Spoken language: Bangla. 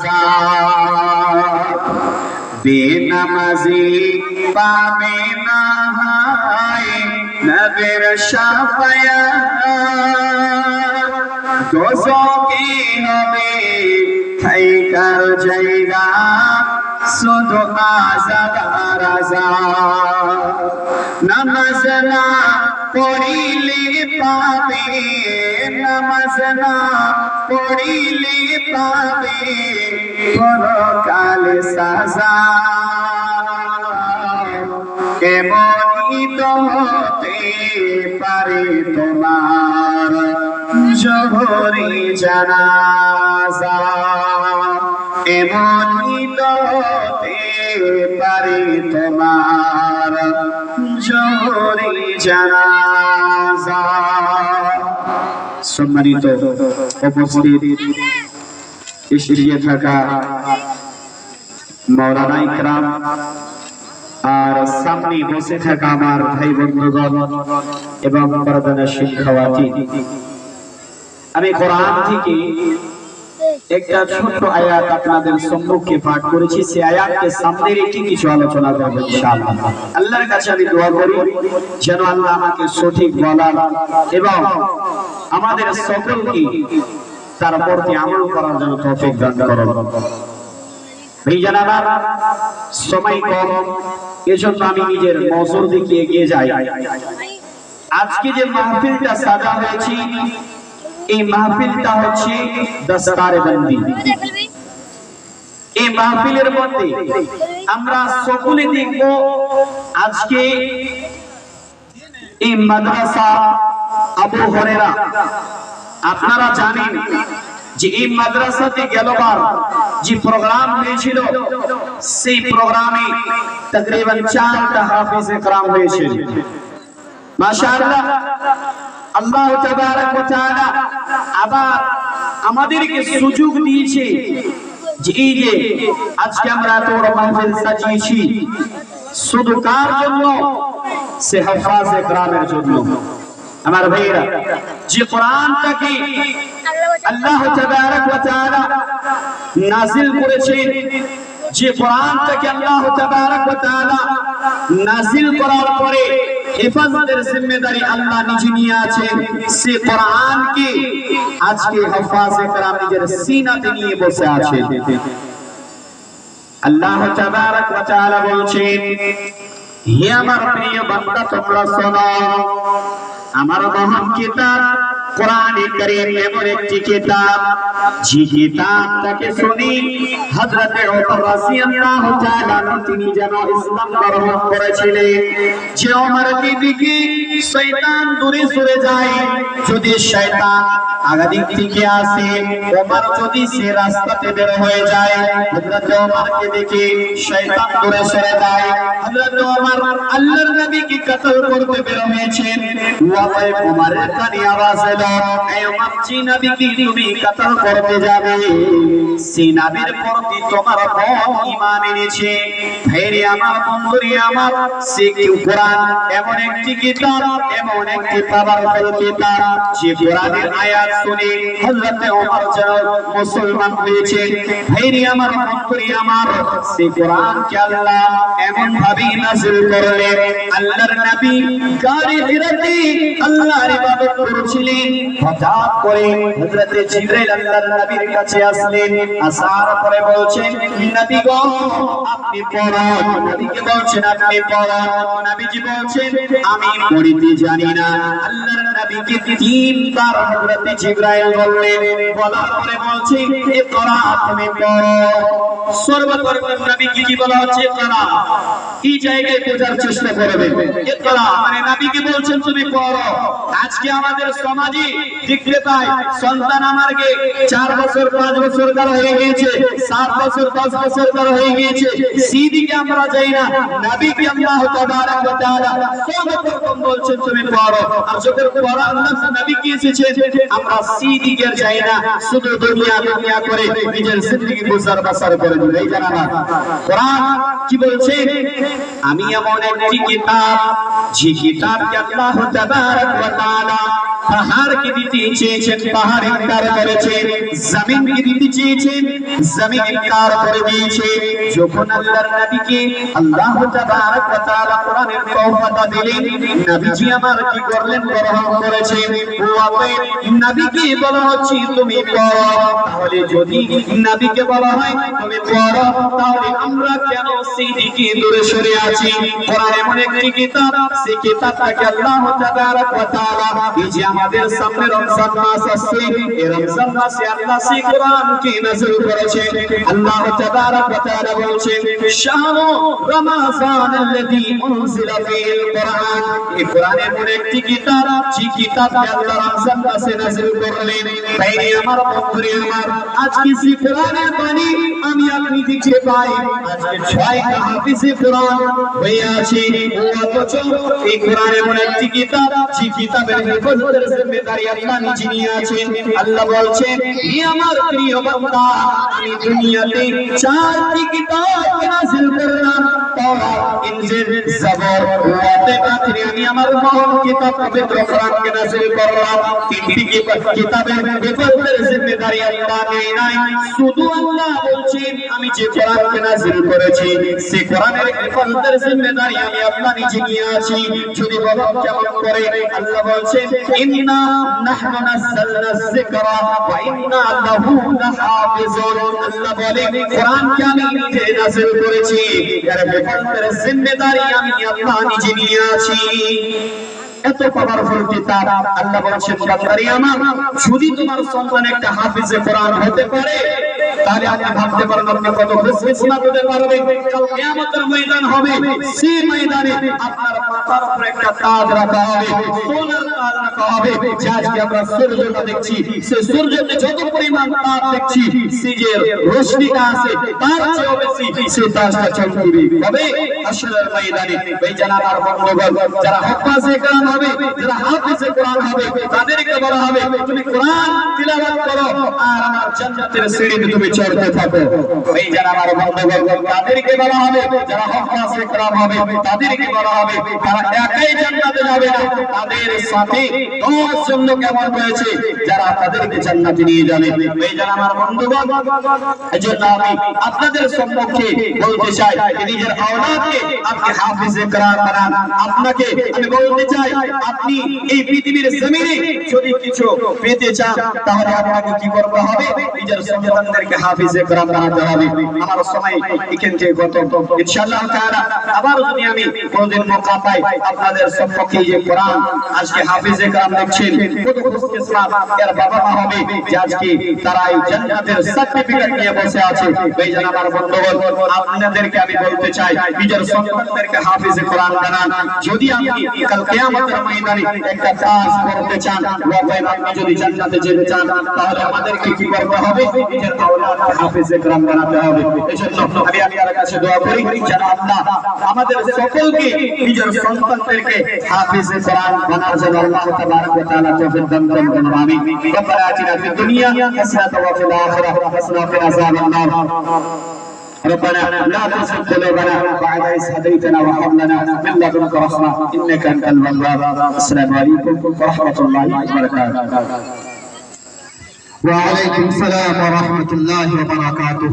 আযাব বেনামাজি পাবে না হায় নবীর শাফায়াত দোজখে হবে থাইকার জায়গা শুধু আযাব আর আযাব নামাজ না পড়িলে পাবে নামাজ না পড়িলে পাবে পরকালে সাজা এমনই তো হতে পারে তোমার জোহরি জানাজা এমনই তো হতে পারে তোমার জোহরি জানাজা। সম্মানিত উপস্থিত এসে থাকা মাওলানা ইকরাম আর সামনে বসে থাকা আমার ভাই বন্ধুগণ এবং পর্দার শিক্ষার্থী, আমি কোরআন থেকে একটা ছোট আয়াত আপনাদের সম্মুখে পাঠ করেছি। সেই আয়াতকে সামনে রেখে কিছু আলোচনা করব ইনশাআল্লাহ। আল্লাহর কাছে আমি দোয়া করি যেন আল্লাহ আমাকে সঠিক বলার এবং আমাদের সকলকে তার প্রতি আমল করার জন্য তৌফিক দান করুন। ভাইজান আমার সময় কম, এজন্য আমি নিজের মজুর দিকে এগিয়ে যাই। আজকে যে মাহফিলটা সাজা হয়েছে এই মাহফিলটা হচ্ছে দস্তরে বন্দি। এই মাহফিলের মধ্যে আমরা সকলে দেখব আজকে এই মাদ্রাসা আবু হুরায়রা। আপনারা জানেন যে এই মাদ্রাসাতে গেলবার যে প্রোগ্রাম হয়েছিল সেই প্রোগ্রামে তকরিবান 4টা হাফেজ ইকরাম হয়েছিল। মাশাআল্লাহ, আল্লাহ তাবারক ওয়া তাআলা আবার আমাদেরকে সুযোগ দিয়েছে যে এই যে আজকে আমরা এত বড় মাহফিল সাজিয়েছি শুধু কার জন্য? সে হাফেজ ইকরামের জন্য। আমার ভাইরা, যে কোরআনটাকে আল্লাহ তাবারক ওয়া তাআলা নাযিল করেছেন, যে কোরআনটাকে আল্লাহ তাবারক ওয়া তাআলা নাযিল করার পরে হেফাজতের জিম্মেদারি আল্লাহ নিজে নিয়ে আছেন, সে কোরআনকে আজকে হাফেজ ইকরাম নিজের সিনাতে নিয়ে বসে আছেন। আল্লাহ তাবারক ওয়া তাআলা বলছেন, হে আমার প্রিয় বান্দা তোমরা শোনো, আমার মহান কিতাব কোরআন কারীম এমন একটি কিতাব যে কিতাবটাকে শুনি হযরত ওমর রাদিয়াল্লাহু তাআলা তিনি যেন ইসলাম গ্রহণ করেছিলেন। যে ওমরকে দেখে শয়তান দূরে সরে যায়, যদি শয়তান আগাদিক থেকে আসে, ওমর যদি সে রাস্তাতে বের হয়ে যায়, হযরত ওমরকে দেখে শয়তান দূরে সরে যায়। হযরত ওমর আল্লাহর নবীকে কতল করতে বের হয়েছেন, ওয়াই ওমরের কানে আওয়াজ এলো, এই ওমর জি নবীকে তুমি কতল করতে যাবে, সেই নবীর প্রতি তোমার বড় ঈমান এনেছে। ভাইরে আমার, বন্ধুরে আমার, সে কি কোরআন এমন একটি কিতাব, এমন একটি পাওয়ারফুল কিতাব যে কোরআনের আয়াত শুনে হযরত ওমর যেন মুসলমান হয়েছে। ভাইরে আমার, বন্ধুরে আমার, সে কোরআনকে আল্লাহ এমন ভাবে নাযিল করলেন, আল্লাহর নবী গারে ফিরাতে আল্লাহর ইবাদত করছিলেন, হঠাৎ করে হযরত জিবরাইল আল্লাহর নবীর কাছে আসলেন। আসার পরে বলছেন, নবী গো আপনি পড়ুন। নবীকে বলছেন আপনি পড়ুন। নবীজি বলছেন আমি পড়তে জানি না। আল্লাহর নবীকে 3 বার হযরত জিবরাইল বললেন, বলার পরে বলছে ইকরা, তুমি পড়ো। সর্বপ্রথম নবীকে কি বলা হচ্ছে? ইকরা। এই জায়গায় বোঝার চেষ্টা করবেন, ইকরা মানে নবীকে বলছেন তুমি পড়ো। আজকে আমাদের সমাজে দেখতে পাই সন্তান আমারকে 4 বছর 5 বছর কার হয়ে গিয়েছে, 7 বছর 10 বছর কার হয়ে গিয়েছে, সেদিকে আমরা যাই না। নবীকে আল্লাহ তাবারক ওয়া তাআলা সর্বপ্রথম বলছেন তুমি পড়ো। আর যখন পড়ার নাম নবী কি এসেছে, আমরা সেদিকে যাই না, শুধু দুনিয়া দুনিয়া করে নিজের জিন্দেগি গুজার বাসার করে দিই। জানা না কোরআন কি বলছে? আমি এমন একটি কিতাব যে কিতাবকে আল্লাহ তাবারক ওয়া তাআলা পাহাড়কে দিতে চেয়েছেন, পাহাড় ইনকার করেছে। জমিনকে দিতে চেয়েছেন, জমিন ইনকার করে দিয়েছে। যখন আল্লাহর নবীকে আল্লাহ তাবারক ওয়া তাআলা কোরআনের তওফাটা দিলেন, নবীজি আমার কি করলেন? গ্রহণ করেছেন। নবীকে বলা হচ্ছে তুমি পড়ো, তাহলে যদি নবীকে বলা হয় তুমি পড়ো, তাহলে আমরা কেন সেই দিকে দূরে সরে আছি? কোরআন এমন একটি কিতাব, সেই কিতাবটাকে আল্লাহ তাবারক ওয়া তাআলা এই যে আমাদের সামনে রমজান মাস আসছে, এই রমজান মাসে আল্লাহ সেই কোরআনকে নাযিল করেছেন। আল্লাহ তাবারক ওয়া তাআলা বলেন শাহরু রমাযানাল্লাযী উনজিলা ফীহিল কোরআন। এই কোরআন এমন একটি কিতাব, যে কিতাবকে আল্লাহ রমজান মাসে নাযিল করলেন। তাই আমার বন্ধুরে আমার, আজকে সেই কোরআনের বাণী আমি আপনি দেখতে পাই, আজকে 6টা হাফেজে কোরআন হয়ে আছে। অথচ এই কোরআন এমন একটি কিতাব, যে কিতাবের হেফাজতের জিম্মেদারি আল্লাহ নিজে নিয়ে আছেন। আল্লাহ বলছেন হে আমার প্রিয় বান্দা, আমি দুনিয়াতে 4টি কিতাব নাযিল করলাম, তাওরাত, ইনজিল, জাবর, ওয়াতে। আমি আমার মহান কিতাব পবিত্র কোরআনকে নাযিল করলাম। 3টি কিতাবের হেফাজতের জিম্মেদারি আল্লাহ নেয় নাই, শুধু আল্লাহ বলছেন আমি যে কোরআনকে নাযিল করেছি সেই কোরআনের হেফাজতের জিম্মেদারি আমি আল্লাহ নিজে নিয়ে আছি। যদি বলো কেমন করে? আল্লাহ বলছেন ইন্না নাহনু নাযালনা যিকরা ওয়া ইন্না লাহু লাহাফিজুন। আল্লাহ বলেন কোরআনকে আমি নিজে নাযিল করেছি, এর হেফাজতের জিম্মেদারি আমি আল্লাহ নিজে নিয়ে আছি। এত পাওয়ারফুল কিতাব। আল্লাহ বলছেন বান্দারে আমার, যদি তোমার সন্তান একটা হাফেজে কোরআন হতে পারে, তাহলে আপনি ভাবতে পারেন আপনি কত খুশকিসমত হতে পারবেন। কাল কিয়ামতের ময়দান হবে, সেই ময়দানে আপনার মাথার উপর একটা তাজ রাখা হবে, সোনার তাজ রাখা হবে। যে আজকে আমরা সূর্যটা দেখছি, সেই সূর্যতে যত পরিমাণ তাপ দেখছি, সেই যে রোশনিটা আছে তার চেয়েও বেশি সেই তাজটা চমকিবে। তবে হাসরের ময়দানে এই জানার বন্ধুগণ, যারা হাফেজে কোরআন হবে, যারা হাফেজে কোরআন হবে, তাদেরকে বলা হবে তুমি কোরআন তিলাওয়াত করো আর আমার জান্নাতের সিঁড়িতে তুমি চড়তে থাকো। এই যারা আমার বন্ধুগণ, তাদেরকে বলা হবে, যারা হাফেজে কোরআন হবে, তাদেরকে বলা হবে তারা একাই জান্নাতে যাবে না, তাদের সাথে 10 জন লোক এমন রয়েছে যারা তাদেরকে জান্নাতে নিয়ে যাবে। এই যারা আমার বন্ধুগণ, এজন্য আমি আপনাদের সম্মুখে বলতে চাই নিজের আওলাদকে আপনি হাফেজে কোরআন বানান। আপনাকে আমি বলতে চাই আপনি এই পৃথিবীর জমিনে যদি কিছু পেতে চান, তাহলে আপনাকে কি করতে হবে? নিজের সন্তানদেরকে হাফেজে কোরআন বানাতে হবে। আমার সময় এখান থেকে কত, ইনশাআল্লাহ তাআলা আবার যদি আমি কোনদিন মৌকা পাই আপনাদের সম্মুখে যে কোরআন আজকে হাফেজে কোরআন দেখছেন, কত খুশকিসমত এর বাবা মা হবে যে আজকে তারা এই জান্নাতের সার্টিফিকেট নিয়ে বসে আছে। এই জন্য আমার বন্ধুগণ, আপনাদেরকে আমি বলতে চাই নিজের সন্তানদেরকে হাফেজে কোরআন বানান। যদি আপনি কাল কিয়ামতের ময়দানে একটা কাজ করতে চান, আপনি যদি জান্নাতে যেতে চান, তাহলে আমাদেরকে কি করতে হবে? নিজের আওলাদকে হাফেজে কোরআন বানাতে হবে। এজন্য আমি আল্লাহর কাছে দোয়া করি যেন আল্লাহ আমাদের সকলকে নিজের সন্তানদেরকে হাফেজে কোরআন বানার জন্য আল্লাহ তাবারক ওয়া তাআলা তৌফিক দান করুন। আমিন। রব্বানা আতিনা ফিদ দুনিয়া হাসানাতাও ওয়া ফিল আখিরাতি হাসানাতাও ওয়া কিনা আযাবান নার। ربنا لا تزغ قلوبنا بعد إذ هديتنا وهب لنا من لدنك رحمة إنك أنت الوهاب. السلام عليكم ورحمة الله وبركاته. وعليكم السلام ورحمة الله وبركاته.